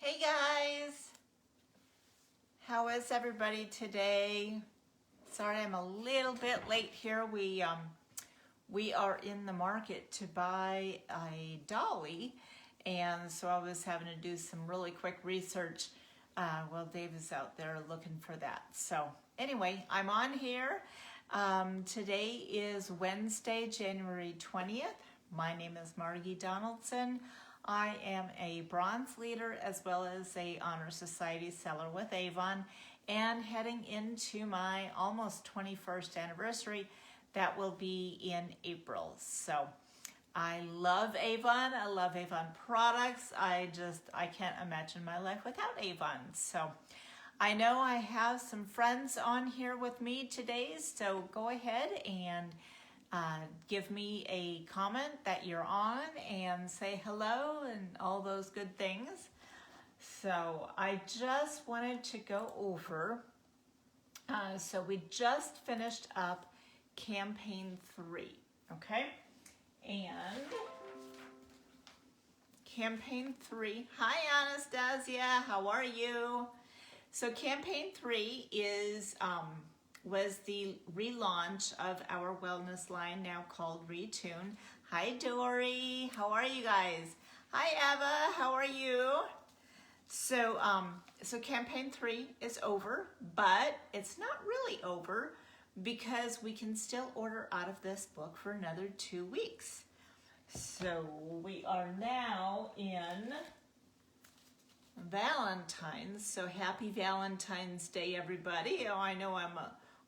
Hey guys, how is everybody today? Sorry I'm a little bit late here. We are in the market to buy a dolly, and so I was having to do some really quick research while Dave is out there looking for that. So anyway, I'm on here. Today is Wednesday, January 20th. My name is Margie Donaldson. I am a bronze leader as well as a Honor Society seller with Avon, and heading into my almost 21st anniversary. That will be in April. So I love Avon. I love Avon products. I can't imagine my life without Avon. So I know I have some friends on here with me today, so go ahead and give me a comment that you're on and say hello and all those good things. So I just wanted to go over, so we just finished up campaign 3, okay? And campaign 3, hi Anastasia, how are you? So campaign 3 is was the relaunch of our wellness line, now called Retune. Hi Dory, how are you guys? Hi Eva, how are you? So so campaign 3 is over, but it's not really over because we can still order out of this book for another 2 weeks. So we are now in Valentine's, so happy Valentine's Day, everybody. Oh, I know I'm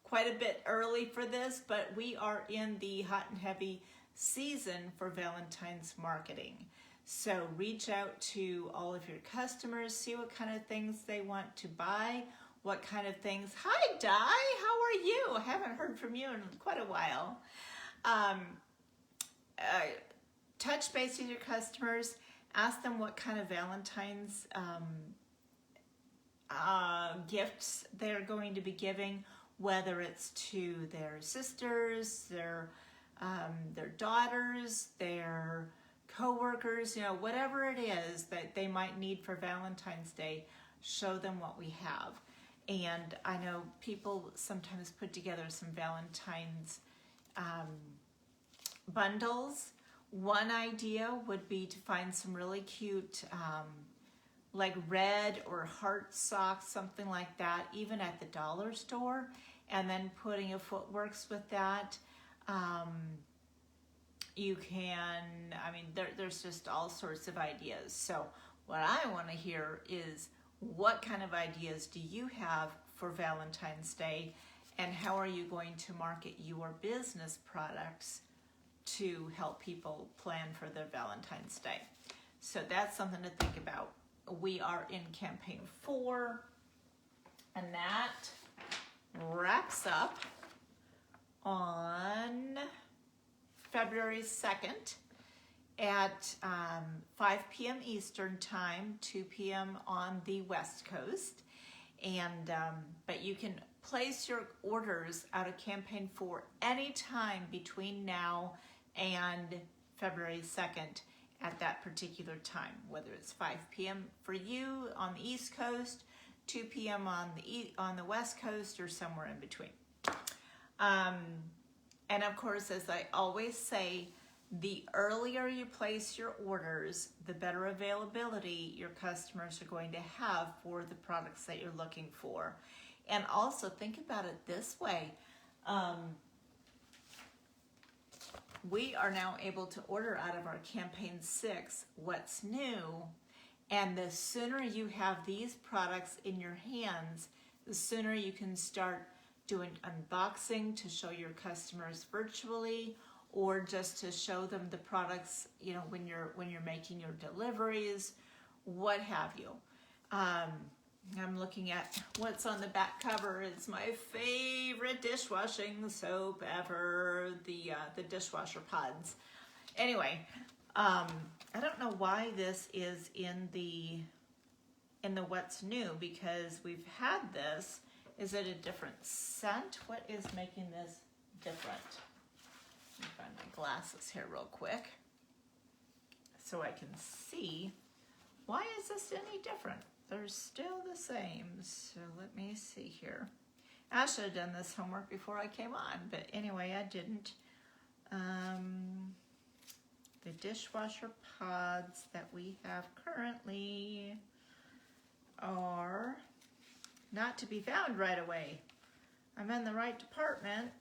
quite a bit early for this, but we are in the hot and heavy season for Valentine's marketing. So reach out to all of your customers, see what kind of things they want to buy, what kind of things. Hi Di, how are you? I haven't heard from you in quite a while. Touch base with your customers, ask them what kind of Valentine's gifts they're going to be giving, whether it's to their sisters, their daughters, their co-workers, whatever it is that they might need for Valentine's Day. Show them what we have. And I know people sometimes put together some Valentine's bundles. One idea would be to find some really cute like red or heart socks, something like that, even at the dollar store, and then putting a footworks with that. You can, there's just all sorts of ideas. So what I want to hear is, what kind of ideas do you have for Valentine's Day, and how are you going to market your business products to help people plan for their Valentine's Day? So that's something to think about. We are in campaign 4, and that wraps up on February 2nd at 5 p.m. Eastern Time, 2 p.m. on the West Coast. And but you can place your orders out of campaign 4 anytime between now and February 2nd at that particular time, whether it's 5 p.m. for you on the East Coast, 2 p.m. on the West Coast, or somewhere in between. And of course, as I always say, the earlier you place your orders, the better availability your customers are going to have for the products that you're looking for. And also think about it this way. We are now able to order out of our campaign 6, what's new, and the sooner you have these products in your hands, the sooner you can start doing unboxing to show your customers virtually, or just to show them the products, when you're making your deliveries, what have you. I'm looking at what's on the back cover. It's my favorite dishwashing soap ever, the dishwasher pods. Anyway, I don't know why this is in the what's new, because we've had this. Is it a different scent? What is making this different? Let me find my glasses here real quick so I can see Why is this any different? They're still the same. So let me see here. I should have done this homework before I came on, but anyway, I didn't. The dishwasher pods that we have currently are not to be found right away. I'm in the right department.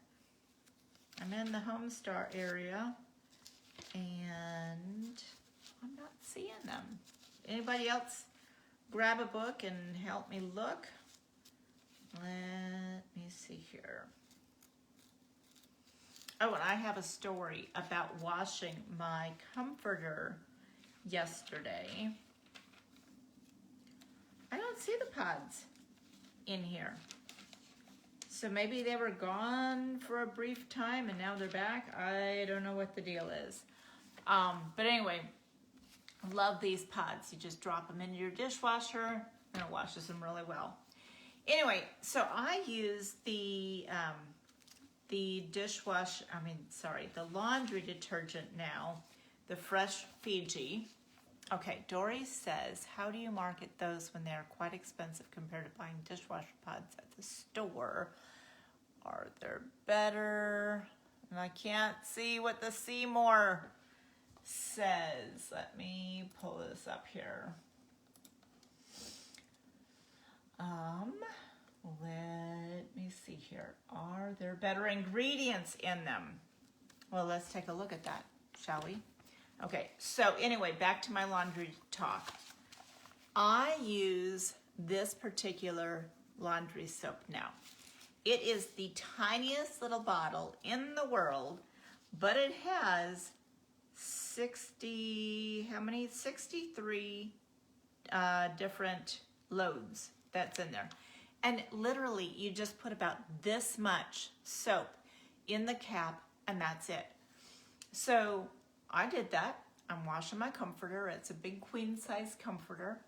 I'm in the Homestar area, and I'm not seeing them. Anybody else grab a book and help me look? Let me see here. Oh, and I have a story about washing my comforter yesterday. I don't see the pods in here. So maybe they were gone for a brief time and now they're back. I don't know what the deal is. But anyway, love these pods. You just drop them into your dishwasher and it washes them really well. Anyway, so I use the laundry detergent now, the Fresh Fiji. Okay, Dory says, how do you market those when they're quite expensive compared to buying dishwasher pods at the store? Are they better? And I can't see what the Seymour says. Let me pull this up here. Let me see here. Are there better ingredients in them? Well, let's take a look at that, shall we? Okay, so anyway, back to my laundry talk. I use this particular laundry soap now. It is the tiniest little bottle in the world, but it has 63 different loads that's in there. And literally, you just put about this much soap in the cap, and that's it. So I did that. I'm washing my comforter. It's a big queen size comforter.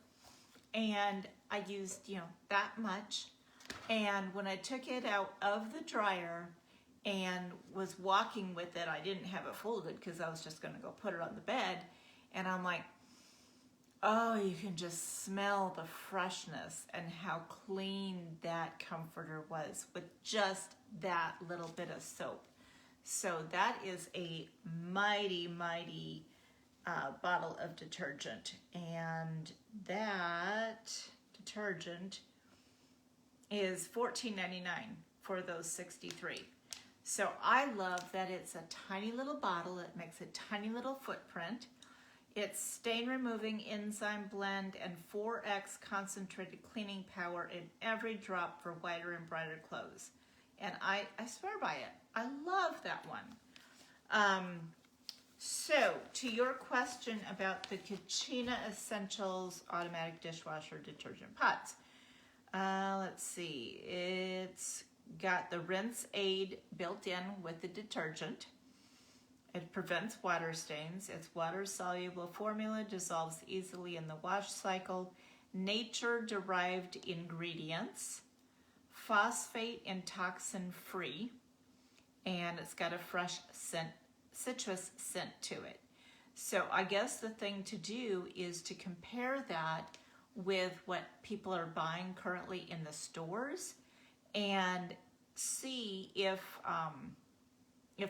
And I used, that much. And when I took it out of the dryer and was walking with it, I didn't have it folded because I was just going to go put it on the bed. And I'm like, oh, you can just smell the freshness and how clean that comforter was with just that little bit of soap. So that is a mighty, mighty bottle of detergent. And that detergent is $14.99 for those 63. So I love that it's a tiny little bottle. It makes a tiny little footprint. It's stain removing enzyme blend and 4x concentrated cleaning power in every drop for whiter and brighter clothes. And I swear by it. I love that one. So to your question about the Kachina Essentials Automatic Dishwasher Detergent Pods. Let's see. It's got the rinse aid built in with the detergent. It prevents water stains. Its water-soluble formula dissolves easily in the wash cycle. Nature-derived ingredients. Phosphate and toxin-free. And it's got a fresh scent, citrus scent to it. So I guess the thing to do is to compare that with what people are buying currently in the stores and see if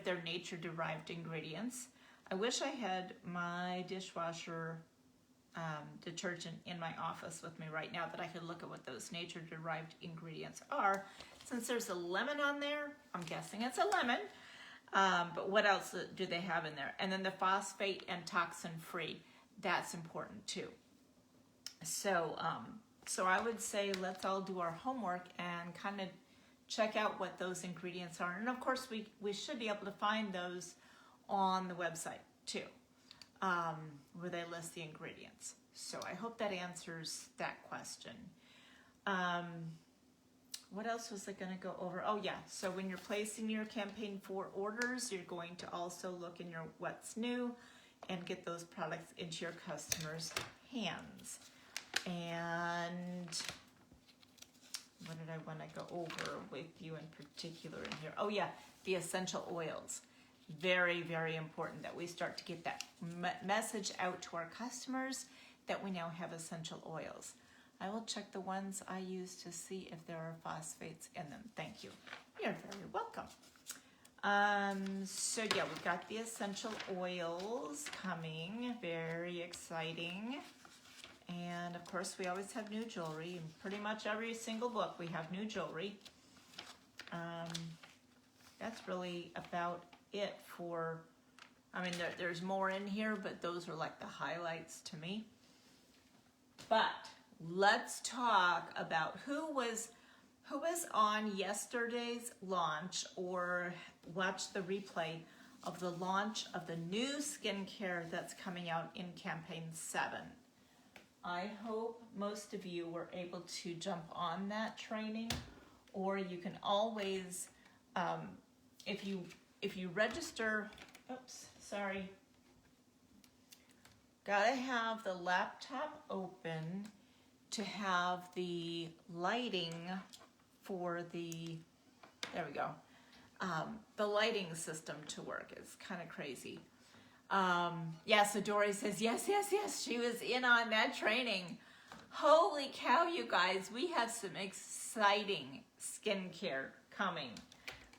they're nature-derived ingredients. I wish I had my dishwasher detergent in my office with me right now that I could look at what those nature-derived ingredients are. Since there's a lemon on there, I'm guessing it's a lemon. But what else do they have in there? And then the phosphate and toxin-free, that's important too. So, so I would say let's all do our homework and kind of check out what those ingredients are. And of course, we should be able to find those on the website too, where they list the ingredients. So I hope that answers that question. What else was I going to go over? Oh yeah, so when you're placing your campaign for orders, you're going to also look in your what's new and get those products into your customers' hands. And what did I want to go over with you in particular in here? Oh yeah, the essential oils. Very, very important that we start to get that message out to our customers that we now have essential oils. I will check the ones I use to see if there are phosphates in them. Thank you. You're very welcome. So yeah, we've got the essential oils coming. Very exciting. And of course, we always have new jewelry. In pretty much every single book, we have new jewelry. That's really about it for, I mean, there's more in here, but those are like the highlights to me. But let's talk about who was on yesterday's launch or watched the replay of the launch of the new skincare that's coming out in Campaign 7. I hope most of you were able to jump on that training, or you can always, if you register, oops, sorry, gotta have the laptop open to have the lighting for the, there we go, the lighting system to work. It's kind of crazy. Yeah, so Dory says, yes, she was in on that training. Holy cow, you guys, we have some exciting skincare coming.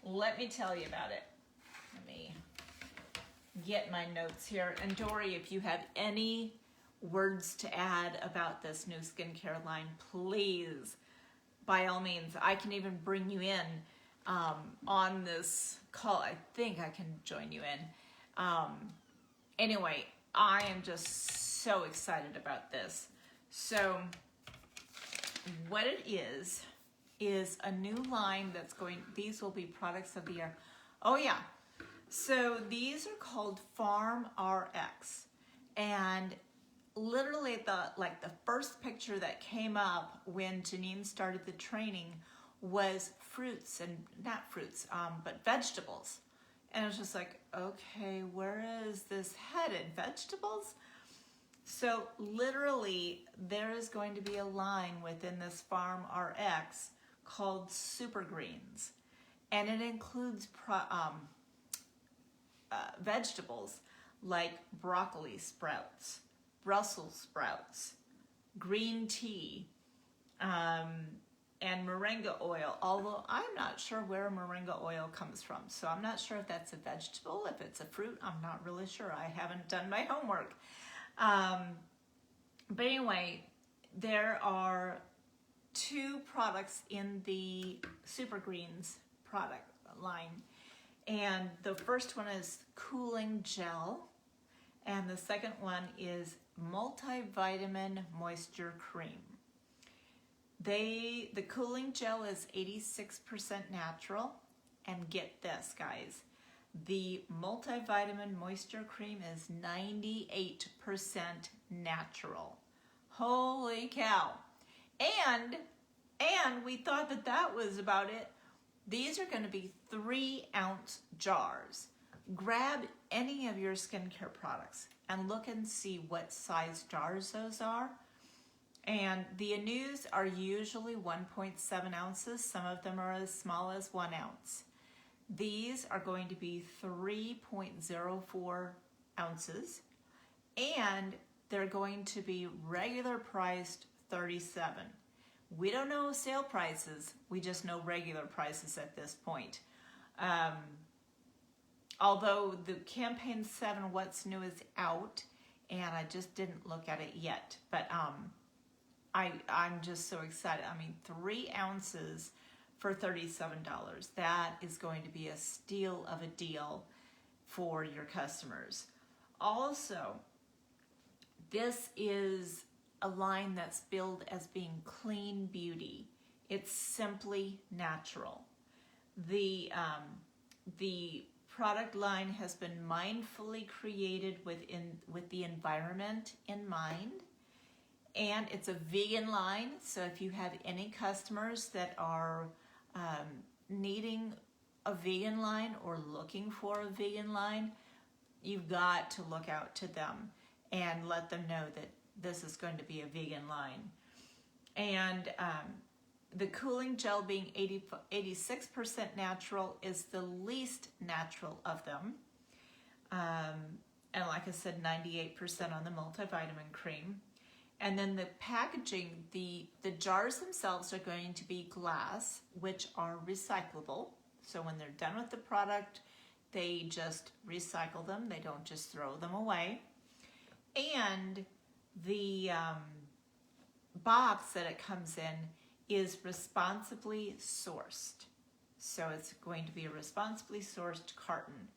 Let me tell you about it. Let me get my notes here. And Dory, if you have any words to add about this new skincare line, please, by all means. I can even bring you in on this call. I think I can join you in. Anyway, I am just so excited about this. So what it is a new line that's going, these will be products of the year. Oh yeah, so these are called Farm RX, and literally the first picture that came up when Janine started the training was fruits, and not fruits, but vegetables. And I was just like, okay, where is this headed? Vegetables? So literally there is going to be a line within this Farm RX called Super Greens. And it includes vegetables like broccoli sprouts, Brussels sprouts, green tea, and moringa oil, although I'm not sure where moringa oil comes from. So I'm not sure if that's a vegetable, if it's a fruit, I'm not really sure. I haven't done my homework. But anyway, there are 2 products in the Super Greens product line. And the first one is Cooling Gel, and the second one is Multivitamin Moisture Cream. The Cooling Gel is 86% natural, and get this, guys, the Multivitamin Moisture Cream is 98% natural. Holy cow. And we thought that was about it. These are going to be 3-ounce jars. Grab any of your skincare products and look and see what size jars those are. And the Anus are usually 1.7 ounces. Some of them are as small as 1 ounce. These are going to be 3.04 ounces, and they're going to be regular priced $37. We don't know sale prices. We just know regular prices at this point. Although the Campaign 7 What's New is out, and I just didn't look at it yet. But I'm just so excited. I mean, 3 ounces for $37. That is going to be a steal of a deal for your customers. Also, this is a line that's billed as being clean beauty. It's simply natural. The product line has been mindfully created with the environment in mind. And it's a vegan line, so if you have any customers that are needing a vegan line or looking for a vegan line, you've got to look out to them and let them know that this is going to be a vegan line. And the Cooling Gel being 86% natural is the least natural of them. And like I said, 98% on the multivitamin cream. And then the packaging, the jars themselves are going to be glass, which are recyclable. So when they're done with the product, they just recycle them. They don't just throw them away. And the box that it comes in is responsibly sourced. So it's going to be a responsibly sourced carton.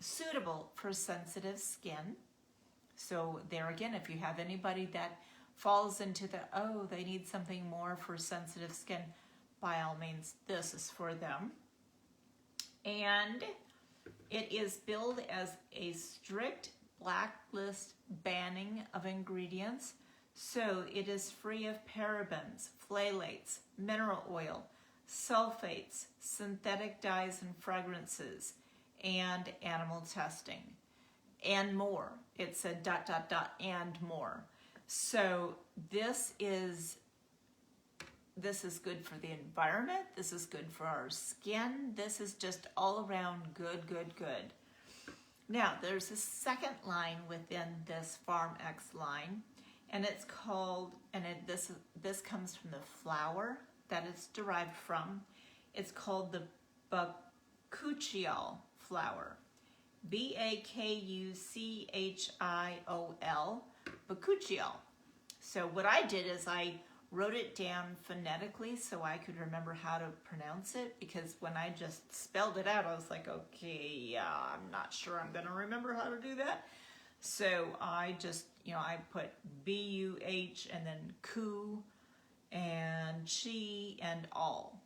Suitable for sensitive skin. So there again, if you have anybody that falls into they need something more for sensitive skin, by all means, this is for them. And it is billed as a strict blacklist banning of ingredients. So it is free of parabens, phthalates, mineral oil, sulfates, synthetic dyes and fragrances, and animal testing, and more. It's a ... and more. So this is good for the environment. This is good for our skin. This is just all around good. Now, there's a second line within this Farm X line, and it's called, this comes from the flower that it's derived from. It's called the bakuchiol flower. Bakuchiol, bakuchiol. So what I did is I wrote it down phonetically so I could remember how to pronounce it, because when I just spelled it out, I was like, okay, I'm not sure I'm going to remember how to do that. So I just, I put B-U-H and then ku and chi and all,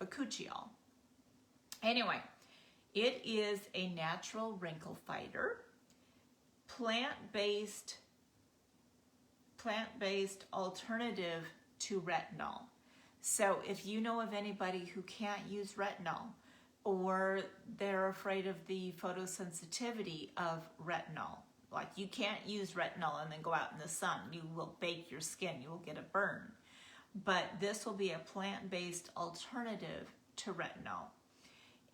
bakuchiol. Anyway, it is a natural wrinkle fighter, plant-based alternative to retinol. So if you know of anybody who can't use retinol, or they're afraid of the photosensitivity of retinol, like you can't use retinol and then go out in the sun, you will bake your skin, you will get a burn. But this will be a plant-based alternative to retinol.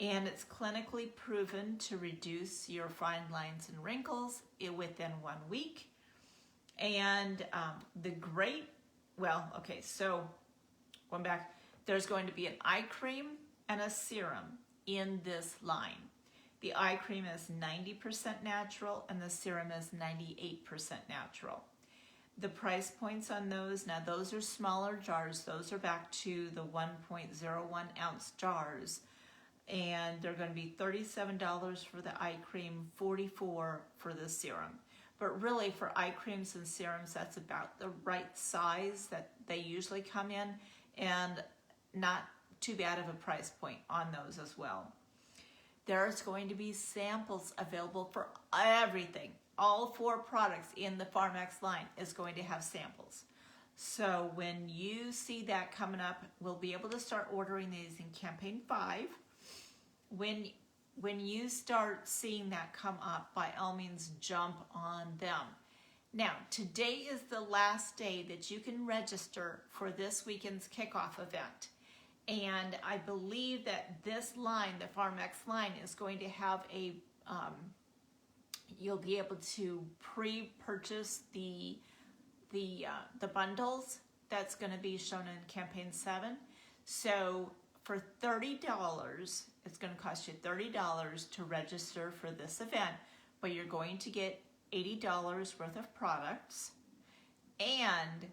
And it's clinically proven to reduce your fine lines and wrinkles within 1 week. And so going back, there's going to be an eye cream and a serum in this line. The eye cream is 90% natural and the serum is 98% natural. The price points on those, now those are smaller jars. Those are back to the 1.01 ounce jars. And they're going to be $37 for the eye cream, $44 for the serum. But really for eye creams and serums, that's about the right size that they usually come in, and not too bad of a price point on those as well. There's going to be samples available for everything. All 4 products in the Farm X line is going to have samples. So when you see that coming up, we'll be able to start ordering these in campaign 5. When you start seeing that come up, by all means jump on them. Now, today is the last day that you can register for this weekend's kickoff event. And I believe that this line, the Farm X line, is going to have you'll be able to pre-purchase the bundles that's going to be shown in campaign 7. So for $30, it's going to cost you $30 to register for this event, but you're going to get $80 worth of products, and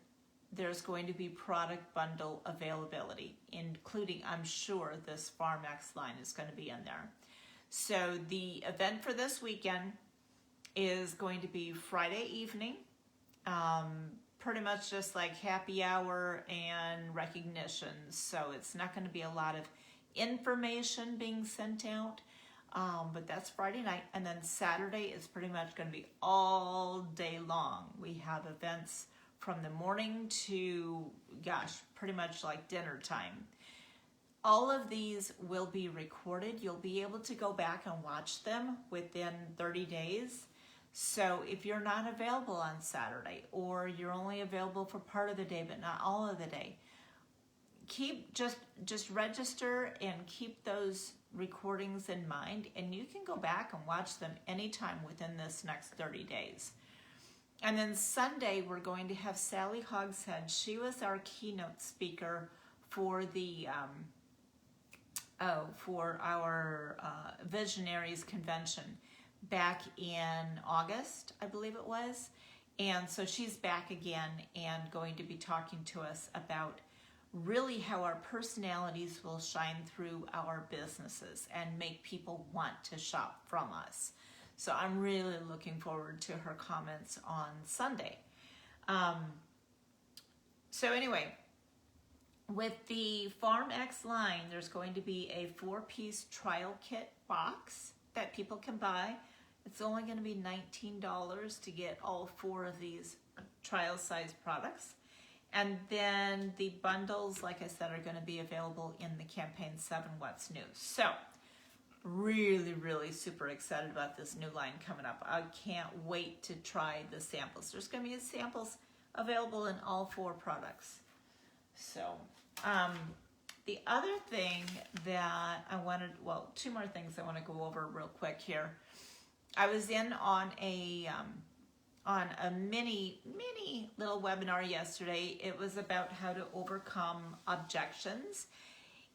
there's going to be product bundle availability, including, I'm sure, this Farm X line is going to be in there. So the event for this weekend is going to be Friday evening, pretty much just like happy hour and recognition. So it's not going to be a lot of information being sent out, but that's Friday night. And then Saturday is pretty much going to be all day long. We have events from the morning to, pretty much like dinner time. All of these will be recorded. You'll be able to go back and watch them within 30 days. So if you're not available on Saturday, or you're only available for part of the day but not all of the day, just register and keep those recordings in mind, and you can go back and watch them anytime within this next 30 days. And then Sunday, we're going to have Sally Hogshead. She was our keynote speaker for the for our Visionaries Convention back in August, I believe it was. And so she's back again and going to be talking to us about really how our personalities will shine through our businesses and make people want to shop from us. So I'm really looking forward to her comments on Sunday. So anyway, with the FarmX line, there's going to be a 4-piece trial kit box that people can buy. It's only going to be $19 to get all 4 of these trial size products. And then the bundles, like I said, are going to be available in the Campaign 7 What's New. So really, really super excited about this new line coming up. I can't wait to try the samples. There's going to be samples available in all 4 products. So the other thing that I wanted, well, 2 more things I want to go over real quick here. I was in on a mini little webinar yesterday. It was about how to overcome objections.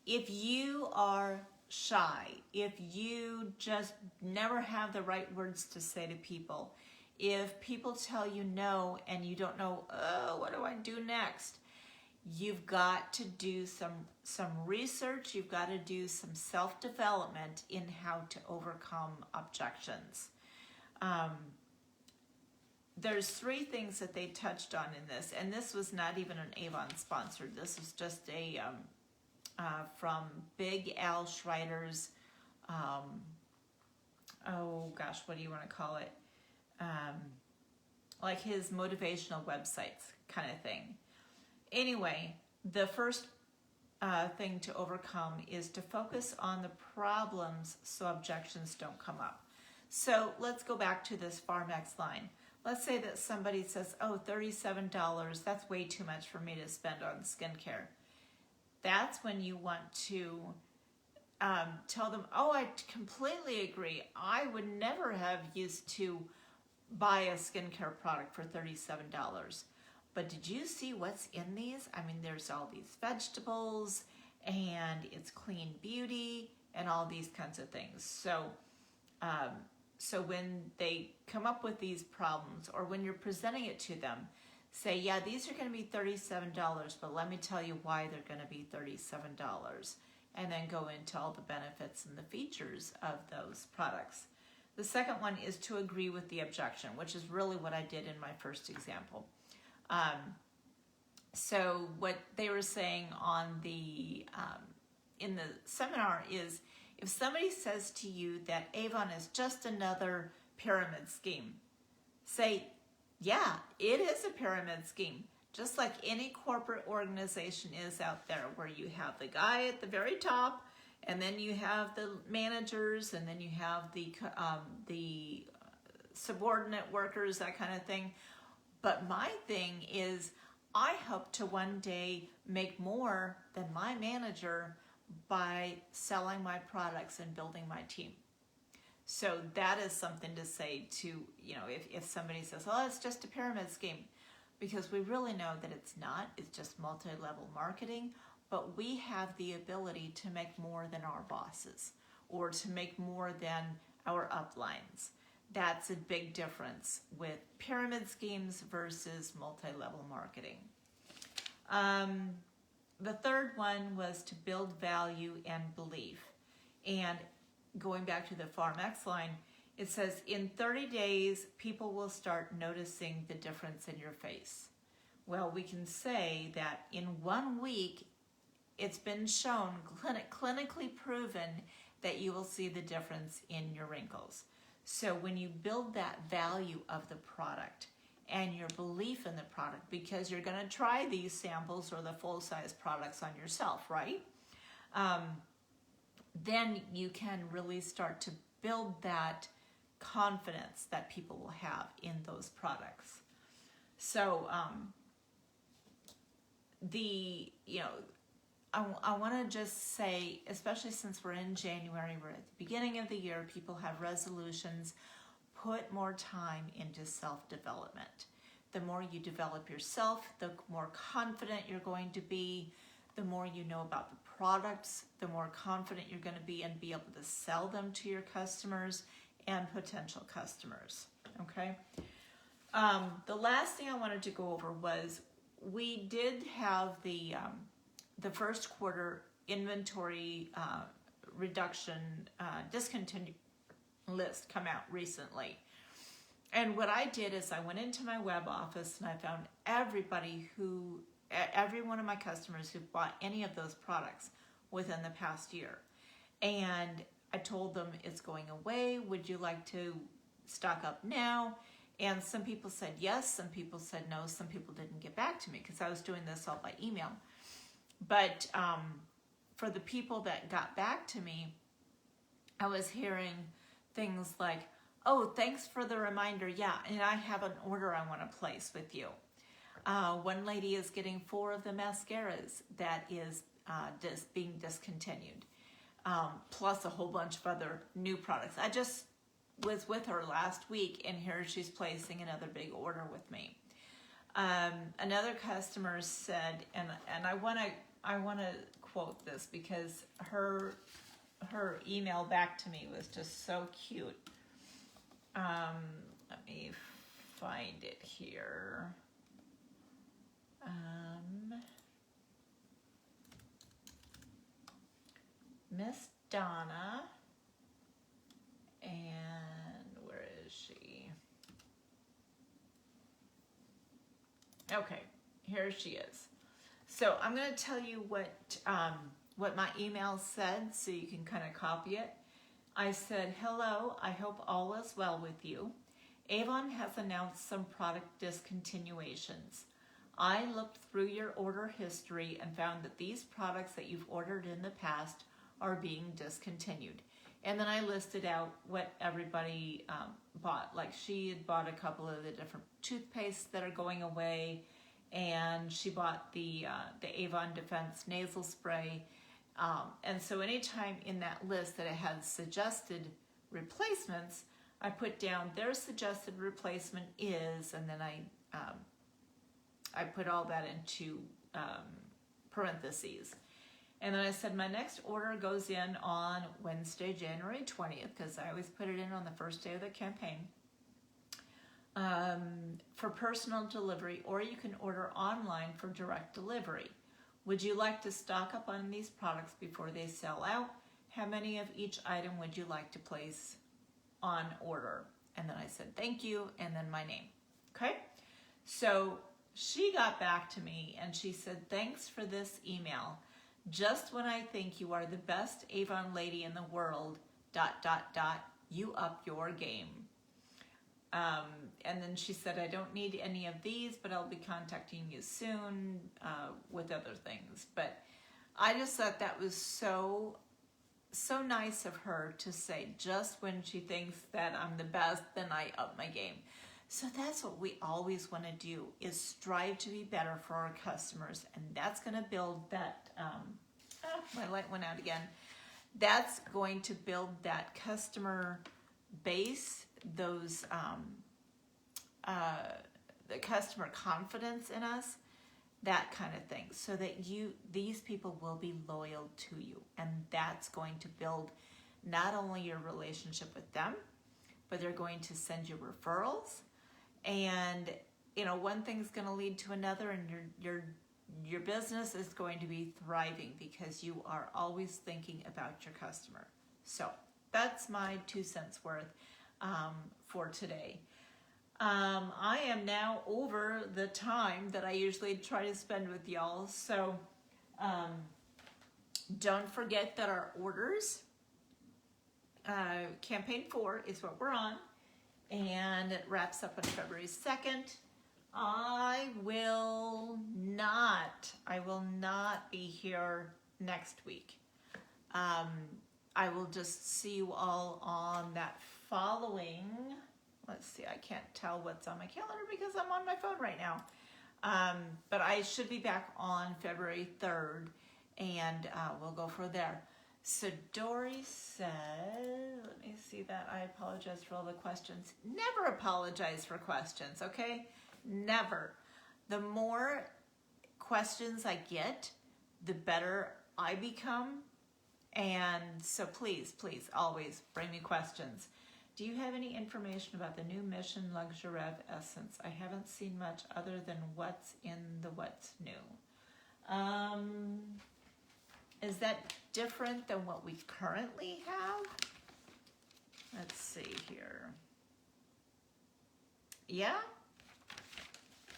If you are shy, if you just never have the right words to say to people, if people tell you no and you don't know, oh, what do I do next? You've got to do some research. You've got to do some self-development in how to overcome objections. There's 3 things that they touched on in this, and this was not even an Avon sponsored. This was just a from Big Al Schreider's, oh gosh, what do you want to call it? Like his motivational websites kind of thing. Anyway, the first thing to overcome is to focus on the problems so objections don't come up. So let's go back to this FarmX line. Let's say that somebody says, oh, $37, that's way too much for me to spend on skincare. That's when you want to tell them, oh, I completely agree. I would never have used to buy a skincare product for $37. But did you see what's in these? I mean, there's all these vegetables and it's clean beauty and all these kinds of things. So, so when they come up with these problems or when you're presenting it to them, say, yeah, these are going to be $37, but let me tell you why they're going to be $37. And then go into all the benefits and the features of those products. The second one is to agree with the objection, which is really what I did in my first example. So what they were saying on the in the seminar is, if somebody says to you that Avon is just another pyramid scheme, say, yeah, it is a pyramid scheme, just like any corporate organization is out there, where you have the guy at the very top, and then you have the managers, and then you have the subordinate workers, that kind of thing. But my thing is, I hope to one day make more than my manager by selling my products and building my team. So that is something to say to, if somebody says, oh, it's just a pyramid scheme, because we really know that it's not. It's just multi-level marketing, but we have the ability to make more than our bosses or to make more than our uplines. That's a big difference with pyramid schemes versus multi-level marketing. The third one was to build value and belief. And going back to the FarmX line, it says in 30 days, people will start noticing the difference in your face. Well, we can say that in 1 week, it's been shown, clinically proven, that you will see the difference in your wrinkles. So when you build that value of the product and your belief in the product, because you're going to try these samples or the full-size products on yourself, right? Then you can really start to build that confidence that people will have in those products. So I want to just say, especially since we're in January, we're at the beginning of the year, people have resolutions. Put more time into self-development. the more you develop yourself, the more confident you're going to be, the more you know about the products, the more confident you're going to be and be able to sell them to your customers and potential customers, okay? The last thing I wanted to go over was we did have the first quarter inventory reduction discontinued list come out recently. And what I did is I went into my web office and I found every one of my customers who bought any of those products within the past year. And I told them it's going away. Would you like to stock up now? And some people said yes, some people said no, some people didn't get back to me because I was doing this all by email. But for the people that got back to me, I was hearing things like, oh, thanks for the reminder. Yeah, and I have an order I want to place with you. One lady is getting 4 of the mascaras that is being discontinued, plus a whole bunch of other new products. I just was with her last week, and here she's placing another big order with me. Another customer said, and I want to quote this because her email back to me was just so cute. Let me find it here. Miss Donna, and where is she? Okay, here she is. So I'm going to tell you what my email said so you can kind of copy it. I said, hello, I hope all is well with you. Avon has announced some product discontinuations. I looked through your order history and found that these products that you've ordered in the past are being discontinued. And then I listed out what everybody bought. Like she had bought a couple of the different toothpastes that are going away, and she bought the Avon Defense nasal spray. And so anytime in that list that it had suggested replacements, I put down their suggested replacement is, and then I put all that into parentheses. And then I said my next order goes in on Wednesday, January 20th, because I always put it in on the first day of the campaign, for personal delivery, or you can order online for direct delivery. Would you like to stock up on these products before they sell out? How many of each item would you like to place on order? And then I said, thank you, and then my name. Okay? So she got back to me and she said, thanks for this email. Just when I think you are the best Avon lady in the world, ... you up your game. And then she said, I don't need any of these, but I'll be contacting you soon with other things. But I just thought that was so nice of her to say, just when she thinks that I'm the best, then I up my game. So that's what we always want to do, is strive to be better for our customers. And that's going to build that, my light went out again. That's going to build that customer base, those, the customer confidence in us, that kind of thing, so that these people will be loyal to you. And that's going to build not only your relationship with them, but they're going to send you referrals. And, one thing's going to lead to another, and your business is going to be thriving because you are always thinking about your customer. So that's my 2 cents worth for today. I am now over the time that I usually try to spend with y'all. So don't forget that our orders, campaign 4 is what we're on, and it wraps up on February 2nd. I will not be here next week. I will just see you all on that following, let's see, I can't tell what's on my calendar because I'm on my phone right now. But I should be back on February 3rd, and we'll go from there. So Dory said, let me see that. I apologize for all the questions. Never apologize for questions, okay? never. The more questions I get, the better I become. And so please, please, always bring me questions. Do you have any information about the new Mission Luxurev Essence? I haven't seen much other than what's in the what's new. Is that different than what we currently have? Let's see here. Yeah?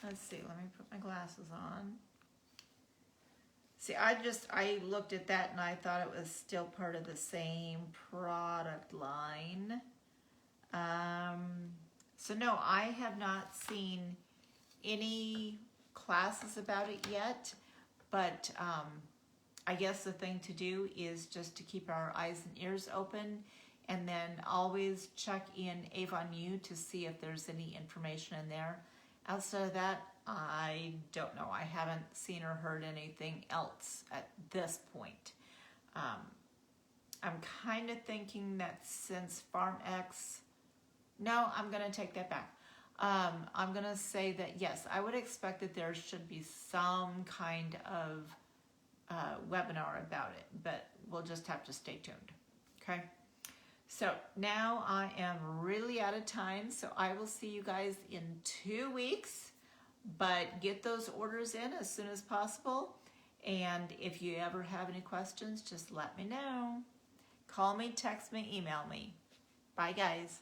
Let's see, let me put my glasses on. See, I looked at that and I thought it was still part of the same product line. So no, I have not seen any classes about it yet, but I guess the thing to do is just to keep our eyes and ears open, and then always check in Avon U to see if there's any information in there. Outside of that, I don't know. I haven't seen or heard anything else at this point. I'm kind of thinking that since FarmX, no, I'm going to take that back. I'm going to say that yes, I would expect that there should be some kind of webinar about it, but we'll just have to stay tuned. Okay. So now I am really out of time, so I will see you guys in 2 weeks, but get those orders in as soon as possible. And if you ever have any questions, just let me know. Call me, text me, email me. Bye, guys.